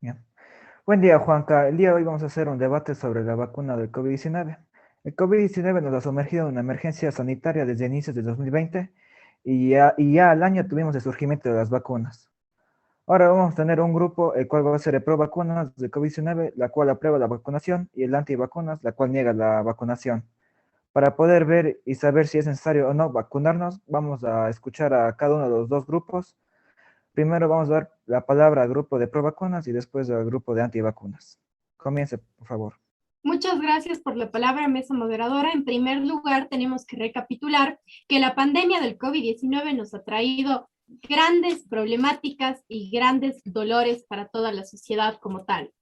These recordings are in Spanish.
Bien. Buen día, Juanca. El día de hoy vamos a hacer un debate sobre la vacuna del COVID-19. El COVID-19 nos ha sumergido en una emergencia sanitaria desde inicios de 2020 y ya al año tuvimos el surgimiento de las vacunas. Ahora vamos a tener un grupo, el cual va a ser el pro vacunas de COVID-19, la cual aprueba la vacunación, y el anti-vacunas, la cual niega la vacunación. Para poder ver y saber si es necesario o no vacunarnos, vamos a escuchar a cada uno de los dos grupos. Primero vamos a dar la palabra al grupo de pro vacunas y después al grupo de antivacunas. Comience, por favor. Muchas gracias por la palabra, mesa moderadora. En primer lugar, tenemos que recapitular que la pandemia del COVID-19 nos ha traído grandes problemáticas y grandes dolores para toda la sociedad como tal.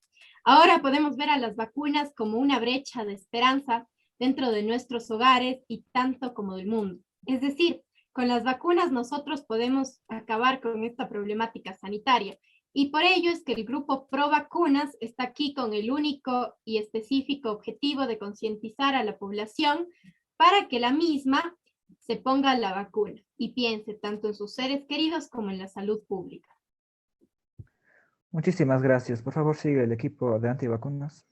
Ahora podemos ver a las vacunas como una brecha de esperanza dentro de nuestros hogares y tanto como del mundo. Es decir, con las vacunas nosotros podemos acabar con esta problemática sanitaria. Y por ello es que el grupo Pro Vacunas está aquí con el único y específico objetivo de concientizar a la población para que la misma se ponga la vacuna y piense tanto en sus seres queridos como en la salud pública. Muchísimas gracias. Por favor, sigue el equipo de antivacunas.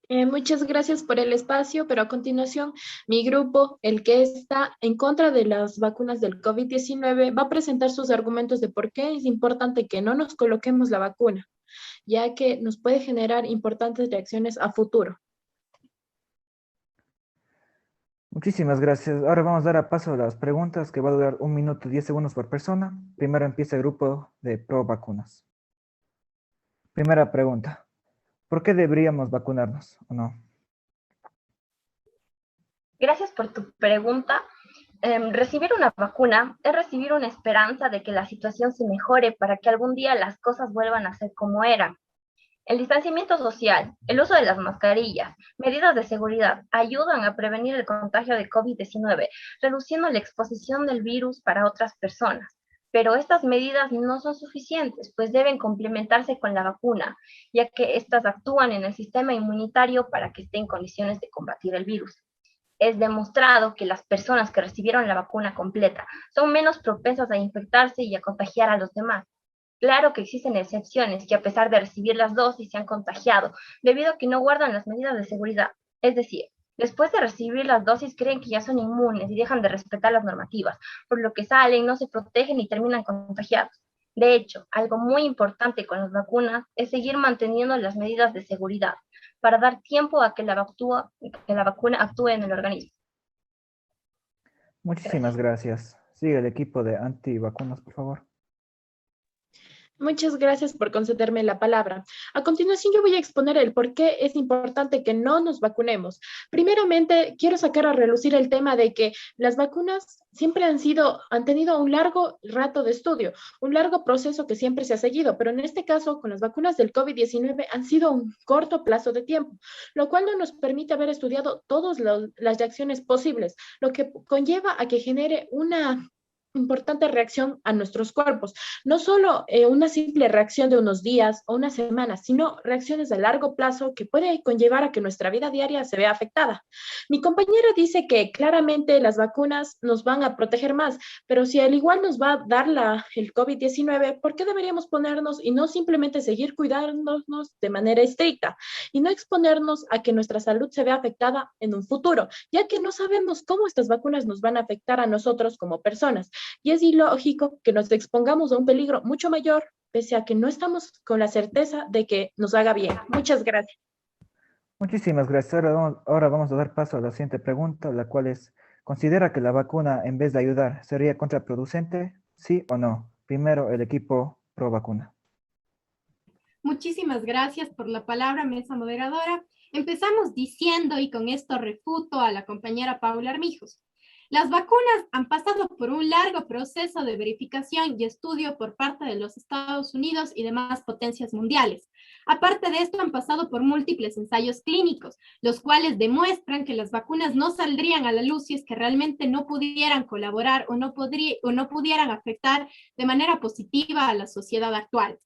Muchas gracias por el espacio, pero a continuación mi grupo, el que está en contra de las vacunas del COVID-19, va a presentar sus argumentos de por qué es importante que no nos coloquemos la vacuna, ya que nos puede generar importantes reacciones a futuro. Muchísimas gracias. Ahora vamos a dar a paso a las preguntas que va a durar 1 minuto 10 segundos por persona. Primero empieza el grupo de pro vacunas. Primera pregunta. ¿Por qué deberíamos vacunarnos o no? Gracias por tu pregunta. Recibir una vacuna es recibir una esperanza de que la situación se mejore para que algún día las cosas vuelvan a ser como eran. El distanciamiento social, el uso de las mascarillas, medidas de seguridad ayudan a prevenir el contagio de COVID-19, reduciendo la exposición del virus para otras personas. Pero estas medidas no son suficientes, pues deben complementarse con la vacuna, ya que estas actúan en el sistema inmunitario para que esté en condiciones de combatir el virus. Es demostrado que las personas que recibieron la vacuna completa son menos propensas a infectarse y a contagiar a los demás. Claro que existen excepciones que a pesar de recibir las dosis se han contagiado debido a que no guardan las medidas de seguridad. Es decir, después de recibir las dosis creen que ya son inmunes y dejan de respetar las normativas, por lo que salen, no se protegen y terminan contagiados. De hecho, algo muy importante con las vacunas es seguir manteniendo las medidas de seguridad para dar tiempo a que la vacuna actúe en el organismo. Muchísimas gracias. Sigue el equipo de antivacunas, por favor. Muchas gracias por concederme la palabra. A continuación, yo voy a exponer el por qué es importante que no nos vacunemos. Primeramente, quiero sacar a relucir el tema de que las vacunas siempre han tenido un largo rato de estudio, un largo proceso que siempre se ha seguido, pero en este caso, con las vacunas del COVID-19 han sido un corto plazo de tiempo, lo cual no nos permite haber estudiado todas las reacciones posibles, lo que conlleva a que genere una importante reacción a nuestros cuerpos. No solo una simple reacción de unos días o unas semanas, sino reacciones a largo plazo que puede conllevar a que nuestra vida diaria se vea afectada. Mi compañera dice que claramente las vacunas nos van a proteger más, pero si al igual nos va a dar el COVID-19, ¿por qué deberíamos ponernos y no simplemente seguir cuidándonos de manera estricta y no exponernos a que nuestra salud se vea afectada en un futuro, ya que no sabemos cómo estas vacunas nos van a afectar a nosotros como personas? Y es ilógico que nos expongamos a un peligro mucho mayor, pese a que no estamos con la certeza de que nos haga bien. Muchas gracias. Muchísimas gracias. Ahora vamos a dar paso a la siguiente pregunta, la cual es, ¿considera que la vacuna en vez de ayudar sería contraproducente? ¿Sí o no? Primero el equipo pro vacuna. Muchísimas gracias por la palabra, mesa moderadora. Empezamos diciendo, y con esto refuto a la compañera Paula Armijos, las vacunas han pasado por un largo proceso de verificación y estudio por parte de los Estados Unidos y demás potencias mundiales. Aparte de esto, han pasado por múltiples ensayos clínicos, los cuales demuestran que las vacunas no saldrían a la luz si es que realmente no pudieran colaborar o no pudieran afectar de manera positiva a la sociedad actual.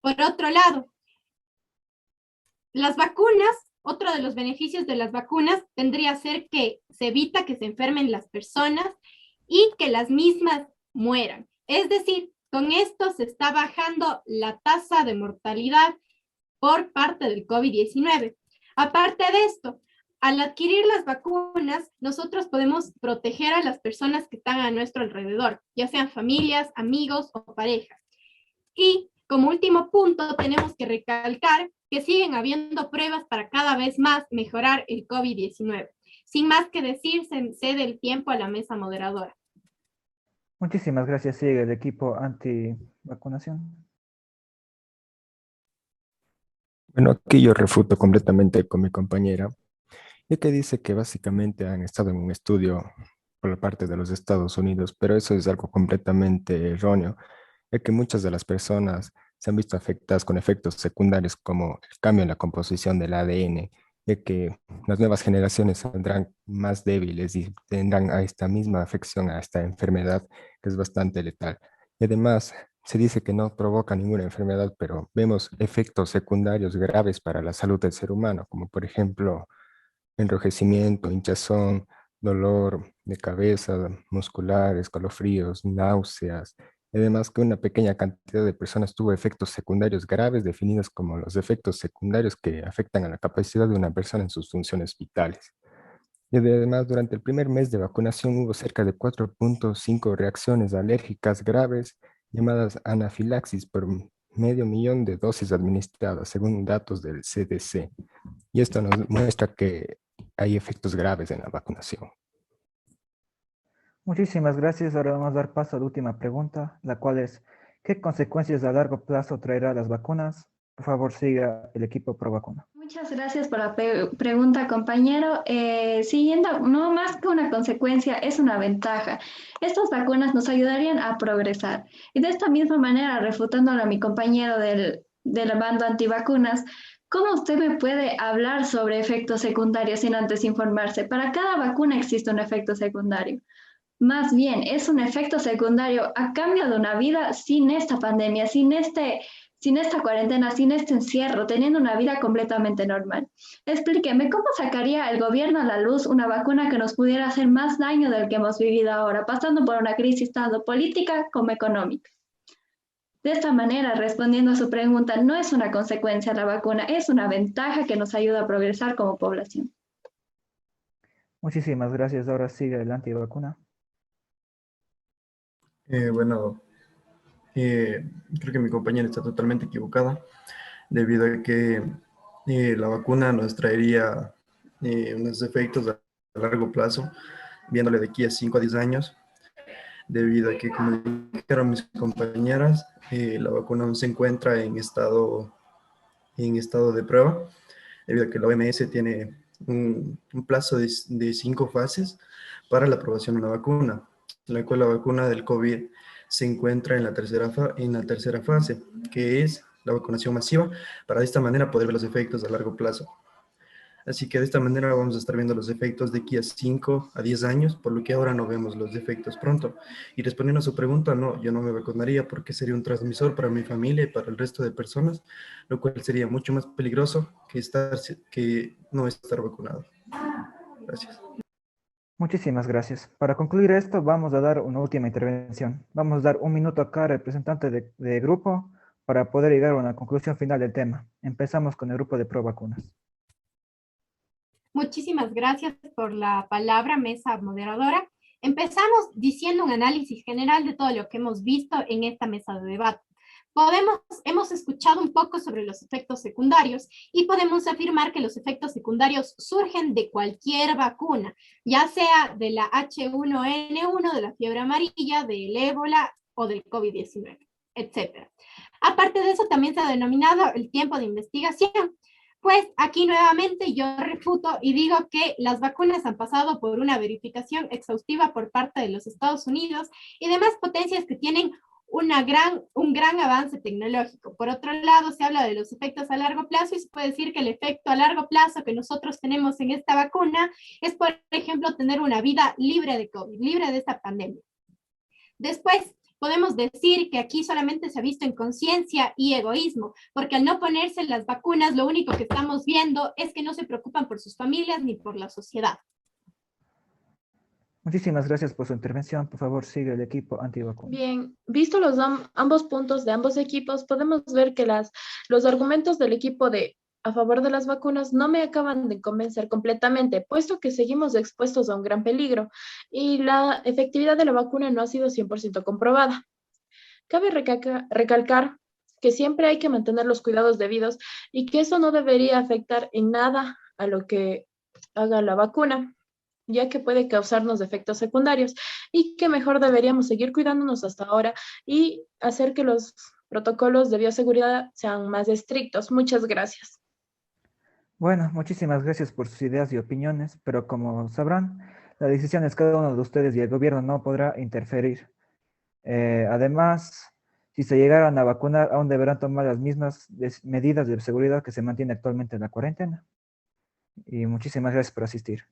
Por otro lado, las vacunas, otro de los beneficios de las vacunas vendría a ser que se evita que se enfermen las personas y que las mismas mueran. Es decir, Con esto se está bajando la tasa de mortalidad por parte del COVID-19. Aparte de esto, al adquirir las vacunas, nosotros podemos proteger a las personas que están a nuestro alrededor, ya sean familias, amigos o parejas. Y como último punto, tenemos que recalcar que siguen habiendo pruebas para cada vez más mejorar el COVID-19. Sin más que decir, se cede el tiempo a la mesa moderadora. Muchísimas gracias, sigue el equipo anti-vacunación. Bueno, aquí yo refuto completamente con mi compañera, ya que dice que básicamente han estado en un estudio por la parte de los Estados Unidos, pero eso es algo completamente erróneo, ya que muchas de las personas se han visto afectadas con efectos secundarios como el cambio en la composición del ADN, ya que las nuevas generaciones saldrán más débiles y tendrán a esta misma afección, a esta enfermedad que es bastante letal. Y además, se dice que no provoca ninguna enfermedad, pero vemos efectos secundarios graves para la salud del ser humano, como por ejemplo enrojecimiento, hinchazón, dolor de cabeza, muscular, escalofríos, náuseas. Y además que una pequeña cantidad de personas tuvo efectos secundarios graves definidos como los efectos secundarios que afectan a la capacidad de una persona en sus funciones vitales. Y además, durante el primer mes de vacunación hubo cerca de 4.5 reacciones alérgicas graves llamadas anafilaxis por medio millón de dosis administradas, según datos del CDC. Y esto nos muestra que hay efectos graves en la vacunación. Muchísimas gracias. Ahora vamos a dar paso a la última pregunta, la cual es, ¿qué consecuencias a largo plazo traerá las vacunas? Por favor, siga el equipo pro vacuna. Muchas gracias por la pregunta, compañero. Siguiendo, no más que una consecuencia, es una ventaja. Estas vacunas nos ayudarían a progresar. Y de esta misma manera, refutándolo a mi compañero del bando antivacunas, ¿cómo usted me puede hablar sobre efectos secundarios sin antes informarse? Para cada vacuna existe un efecto secundario. Más bien, es un efecto secundario a cambio de una vida sin esta pandemia, sin esta cuarentena, sin este encierro, teniendo una vida completamente normal. Explíqueme, ¿cómo sacaría el gobierno a la luz una vacuna que nos pudiera hacer más daño del que hemos vivido ahora, pasando por una crisis tanto política como económica? De esta manera, respondiendo a su pregunta, no es una consecuencia la vacuna, es una ventaja que nos ayuda a progresar como población. Muchísimas gracias. Ahora sigue el antivacuna. Bueno, creo que mi compañera está totalmente equivocada, debido a que la vacuna nos traería unos efectos a largo plazo, viéndole de aquí a 5 a 10 años, debido a que, como dijeron mis compañeras, la vacuna aún se encuentra en estado de prueba, debido a que la OMS tiene un plazo de 5 fases para la aprobación de una vacuna, la cual la vacuna del COVID se encuentra en la tercera fase, que es la vacunación masiva, para de esta manera poder ver los efectos a largo plazo. Así que de esta manera vamos a estar viendo los efectos de aquí a 5 a 10 años, por lo que ahora no vemos los efectos pronto. Y respondiendo a su pregunta, no, yo no me vacunaría porque sería un transmisor para mi familia y para el resto de personas, lo cual sería mucho más peligroso que no estar vacunado. Gracias. Muchísimas gracias. Para concluir esto, vamos a dar una última intervención. Vamos a dar un minuto a cada representante de grupo para poder llegar a una conclusión final del tema. Empezamos con el grupo de pro vacunas. Muchísimas gracias por la palabra, mesa moderadora. Empezamos diciendo un análisis general de todo lo que hemos visto en esta mesa de debate. Hemos escuchado un poco sobre los efectos secundarios y podemos afirmar que los efectos secundarios surgen de cualquier vacuna, ya sea de la H1N1, de la fiebre amarilla, del ébola o del COVID-19, etc. Aparte de eso, también se ha denominado el tiempo de investigación. Pues aquí nuevamente yo refuto y digo que las vacunas han pasado por una verificación exhaustiva por parte de los Estados Unidos y demás potencias que tienen un gran avance tecnológico. Por otro lado, se habla de los efectos a largo plazo y se puede decir que el efecto a largo plazo que nosotros tenemos en esta vacuna es, por ejemplo, tener una vida libre de COVID, libre de esta pandemia. Después, podemos decir que aquí solamente se ha visto inconsciencia y egoísmo, porque al no ponerse las vacunas, lo único que estamos viendo es que no se preocupan por sus familias ni por la sociedad. Muchísimas gracias por su intervención. Por favor, sigue el equipo antivacuna. Bien, visto los ambos puntos de ambos equipos, podemos ver que los argumentos del equipo a favor de las vacunas no me acaban de convencer completamente, puesto que seguimos expuestos a un gran peligro y la efectividad de la vacuna no ha sido 100% comprobada. Cabe recalcar que siempre hay que mantener los cuidados debidos y que eso no debería afectar en nada a lo que haga la vacuna, ya que puede causarnos efectos secundarios y que mejor deberíamos seguir cuidándonos hasta ahora y hacer que los protocolos de bioseguridad sean más estrictos. Muchas gracias. Bueno, muchísimas gracias por sus ideas y opiniones, pero como sabrán, la decisión es cada uno de ustedes y el gobierno no podrá interferir. Además, si se llegaran a vacunar, aún deberán tomar las mismas medidas de seguridad que se mantiene actualmente en la cuarentena. Y muchísimas gracias por asistir.